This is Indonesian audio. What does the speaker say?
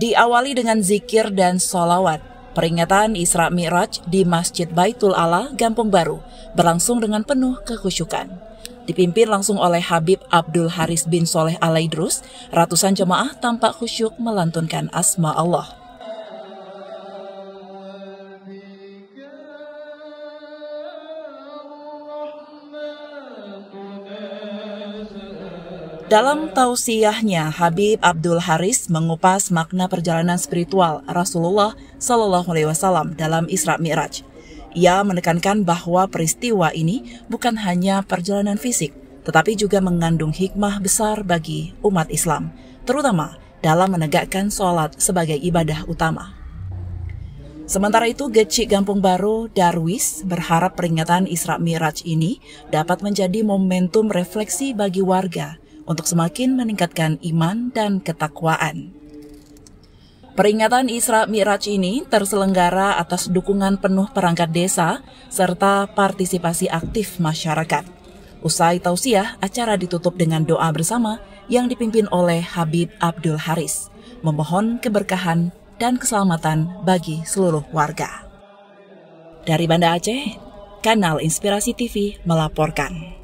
Diawali dengan zikir dan sholawat, peringatan Isra Mi'raj di Masjid Baitul Allah, Gampong Baru, berlangsung dengan penuh kekhusyukan. Dipimpin langsung oleh Habib Abdul Haris bin Soleh Al-Aidrus, ratusan jemaah tampak khusyuk melantunkan asma Allah. Dalam tausiahnya, Habib Abdul Haris mengupas makna perjalanan spiritual Rasulullah SAW dalam Isra Mi'raj. Ia menekankan bahwa peristiwa ini bukan hanya perjalanan fisik, tetapi juga mengandung hikmah besar bagi umat Islam, terutama dalam menegakkan sholat sebagai ibadah utama. Sementara itu, Gecik Gampong Baru Darwis berharap peringatan Isra Mi'raj ini dapat menjadi momentum refleksi bagi warga untuk semakin meningkatkan iman dan ketakwaan. Peringatan Isra Mi'raj ini terselenggara atas dukungan penuh perangkat desa serta partisipasi aktif masyarakat. Usai tausiah, acara ditutup dengan doa bersama yang dipimpin oleh Habib Abdul Haris, memohon keberkahan dan keselamatan bagi seluruh warga. Dari Banda Aceh, Kanal Inspirasi TV melaporkan.